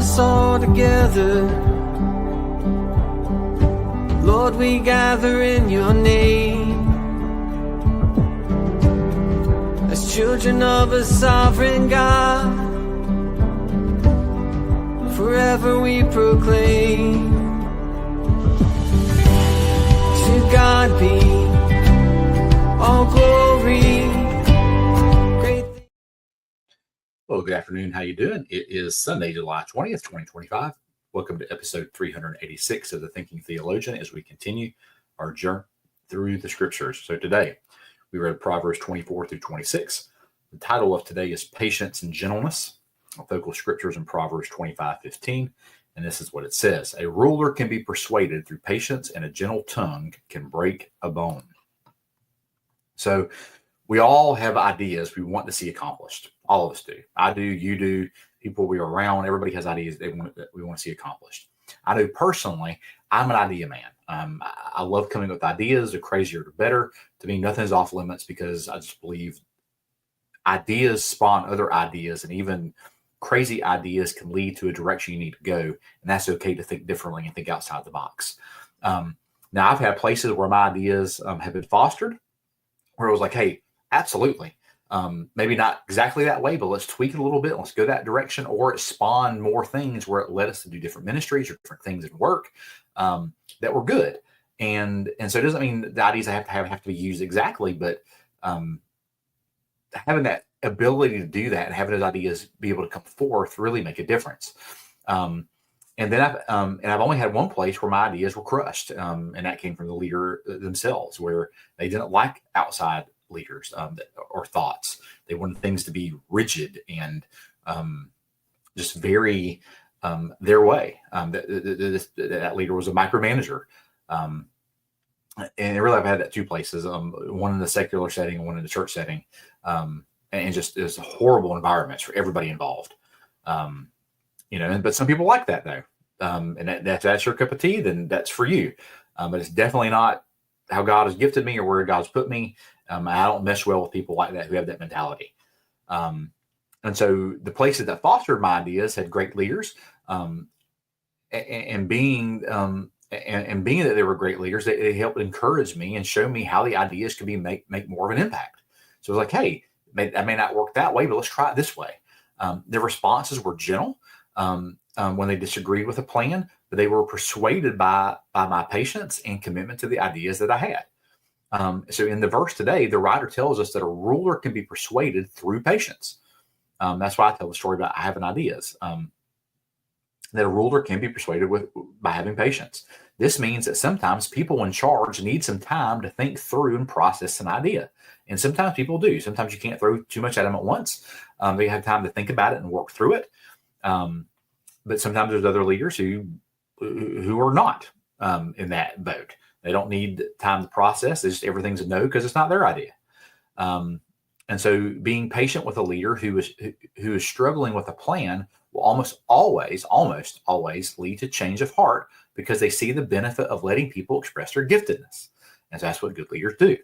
us all together. Lord, we gather in your name as children of a sovereign God. Forever we proclaim, to God be all glory. Well, good afternoon. How you doing? It is Sunday, July 20th, 2025. Welcome to episode 386 of The Thinking Theologian as we continue our journey through the scriptures. So today we read Proverbs 24 through 26. The title of today is Patience and Gentleness. Our focal scriptures in Proverbs 25:15. And this is what it says. A ruler can be persuaded through patience, and a gentle tongue can break a bone. So we all have ideas we want to see accomplished. All of us do. I do, you do, people we are around, everybody has ideas that we want to see accomplished. I know personally, I'm an idea man. I love coming up with ideas. The crazier, the better. To me, nothing's off limits because I just believe ideas spawn other ideas, and even crazy ideas can lead to a direction you need to go. And that's okay to think differently and think outside the box. Now, I've had places where my ideas have been fostered, where it was like, hey, absolutely. Maybe not exactly that way, but let's tweak it a little bit. Let's go that direction. Or it spawned more things where it led us to do different ministries or different things in work that were good. And so it doesn't mean the ideas I have to be used exactly, but having that ability to do that and having those ideas be able to come forth really make a difference. And then I've only had one place where my ideas were crushed, and that came from the leader themselves, where they didn't like outside leaders or thoughts. They wanted things to be rigid and just very their way. That leader was a micromanager. And really, I've had that two places, one in the secular setting and one in the church setting. And just it's horrible environments for everybody involved. But some people like that though. And that's your cup of tea, then that's for you. But it's definitely not how God has gifted me or where God's put me. I don't mesh well with people like that who have that mentality. And so the places that fostered my ideas had great leaders. And being that they were great leaders, they helped encourage me and show me how the ideas could be make more of an impact. So it was like, hey, that may not work that way, but let's try it this way. Their responses were gentle when they disagreed with a plan, but they were persuaded by my patience and commitment to the ideas that I had. So in the verse today, the writer tells us that a ruler can be persuaded through patience. That's why I tell the story about having ideas. That a ruler can be persuaded by having patience. This means that sometimes people in charge need some time to think through and process an idea. And sometimes people do. Sometimes you can't throw too much at them at once. They have time to think about it and work through it. But sometimes there's other leaders who are not in that boat. They don't need time to process. It's just everything's a no because it's not their idea. And so being patient with a leader who is struggling with a plan will almost always lead to change of heart because they see the benefit of letting people express their giftedness. And so that's what good leaders do.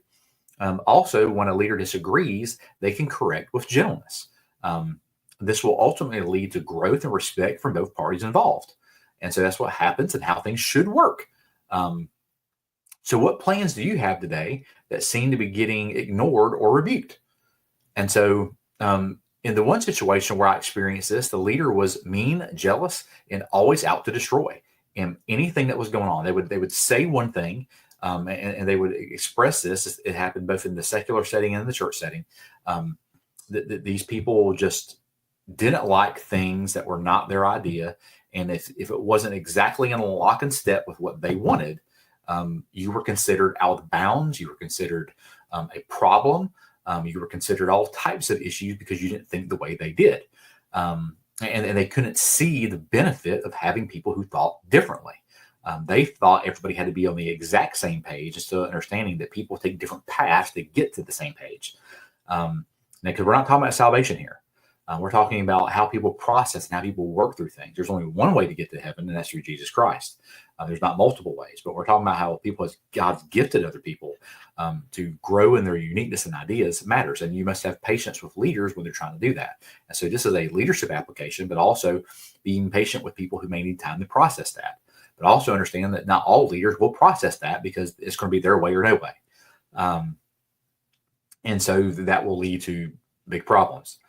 Also, when a leader disagrees, they can correct with gentleness. This will ultimately lead to growth and respect from both parties involved. And so that's what happens and how things should work. So what plans do you have today that seem to be getting ignored or rebuked? And so in the one situation where I experienced this, the leader was mean, jealous, and always out to destroy. And anything that was going on, they would say one thing, and they would express this. It happened both in the secular setting and the church setting. These people just didn't like things that were not their idea. And if it wasn't exactly in a lock and step with what they wanted, you were considered out of bounds. You were considered a problem. You were considered all types of issues because you didn't think the way they did. And they couldn't see the benefit of having people who thought differently. They thought everybody had to be on the exact same page instead of understanding that people take different paths to get to the same page. Because we're not talking about salvation here. We're talking about how people process and how people work through things. There's only one way to get to heaven, and that's through Jesus Christ. There's not multiple ways, but we're talking about how people, as God's gifted other people to grow in their uniqueness and ideas matters. And you must have patience with leaders when they're trying to do that. And so this is a leadership application, but also being patient with people who may need time to process that. But also understand that not all leaders will process that because it's going to be their way or no way. And so that will lead to big problems.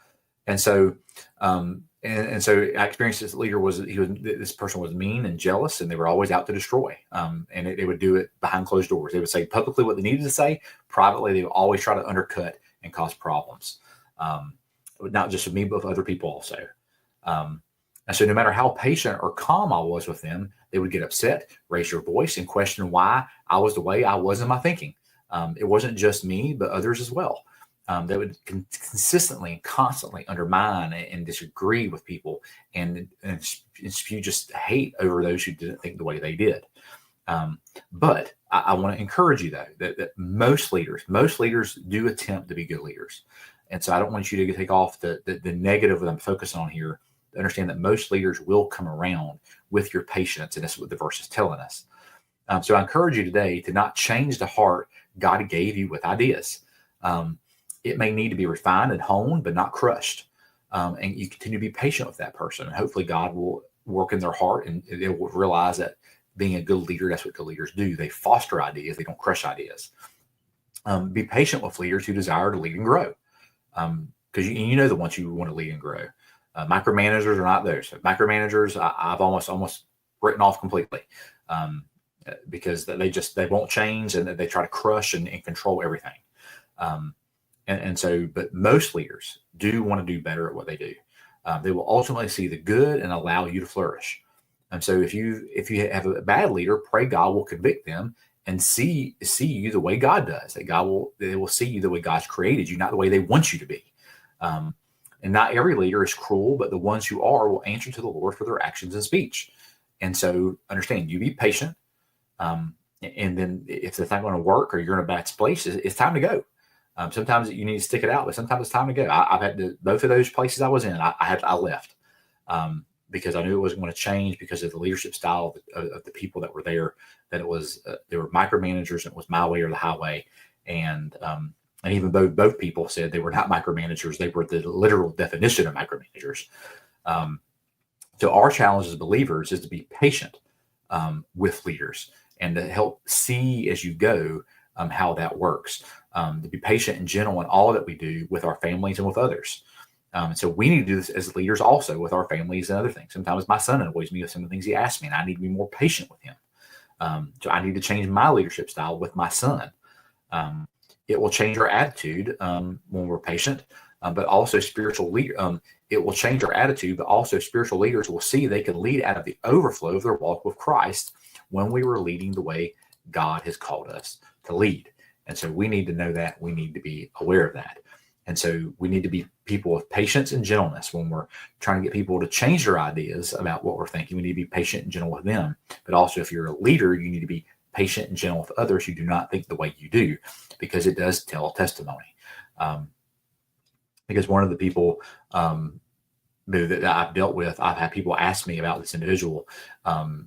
And so, and so I experienced this leader this person was mean and jealous, and they were always out to destroy. And they would do it behind closed doors. They would say publicly what they needed to say. Privately, they would always try to undercut and cause problems. Not just with me, but with other people also. And so no matter how patient or calm I was with them, they would get upset, raise their voice, and question why I was the way I was in my thinking. It wasn't just me, but others as well. They would consistently and constantly undermine and disagree with people and spew just hate over those who didn't think the way they did. But I want to encourage you, though, that most leaders do attempt to be good leaders. And so I don't want you to take off the negative that I'm focusing on here. To understand that most leaders will come around with your patience, and that's what the verse is telling us. So I encourage you today to not change the heart God gave you with ideas. It may need to be refined and honed, but not crushed. And you continue to be patient with that person. And hopefully God will work in their heart, and they will realize that being a good leader, that's what good leaders do. They foster ideas. They don't crush ideas. Be patient with leaders who desire to lead and grow. Because you know the ones you want to lead and grow. Micromanagers are not those. Micromanagers, I've almost written off completely because they won't change, and they try to crush and control everything. And so, but most leaders do want to do better at what they do. They will ultimately see the good and allow you to flourish. And so if you have a bad leader, pray God will convict them and see you the way God does, they will see you the way God's created you, not the way they want you to be. And not every leader is cruel, but the ones who are will answer to the Lord for their actions and speech. And so understand, you be patient. And then if it's not going to work or you're in a bad place, it's time to go. Sometimes you need to stick it out, but sometimes it's time to go. I've had both of those places I was in, I left because I knew it wasn't going to change because of the leadership style of the people that were there, that it was, they were micromanagers, and it was my way or the highway. And even both people said they were not micromanagers. They were the literal definition of micromanagers. So our challenge as believers is to be patient with leaders and to help see as you go how that works. To be patient and gentle in all that we do with our families and with others. So we need to do this as leaders also with our families and other things. Sometimes my son annoys me with some of the things he asks me, and I need to be more patient with him. So I need to change my leadership style with my son. It will change our attitude when we're patient, but also spiritual leader. It will change our attitude, but also spiritual leaders will see they can lead out of the overflow of their walk with Christ when we were leading the way God has called us to lead. And so we need to know that. We need to be aware of that. And so we need to be people with patience and gentleness when we're trying to get people to change their ideas about what we're thinking. We need to be patient and gentle with them. But also, if you're a leader, you need to be patient and gentle with others who do not think the way you do, because it does tell testimony. Because one of the people that I've dealt with, I've had people ask me about this individual, and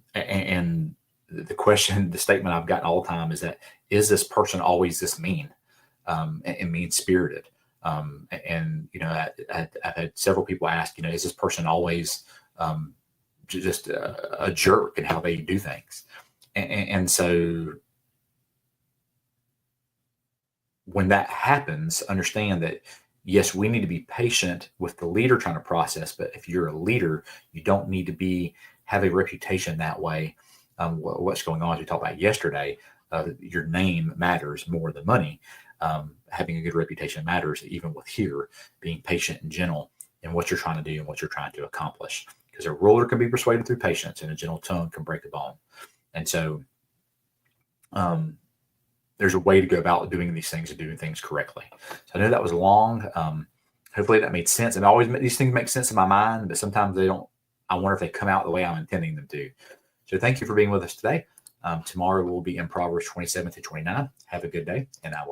the statement I've gotten all the time is that, is this person always this mean and mean-spirited? And, I've had several people ask, is this person always just a jerk in how they do things? And so when that happens, understand that, yes, we need to be patient with the leader trying to process, but if you're a leader, you don't need to have a reputation that way. What's going on, as we talked about yesterday, your name matters more than money. Having a good reputation matters, even with here, being patient and gentle in what you're trying to do and what you're trying to accomplish. Because a ruler can be persuaded through patience, and a gentle tongue can break a bone. And so there's a way to go about doing these things and doing things correctly. So I know that was long. Hopefully that made sense. And these things make sense in my mind, but sometimes they don't. I wonder if they come out the way I'm intending them to. So thank you for being with us today. Tomorrow we'll be in Proverbs 27 to 29. Have a good day, and I will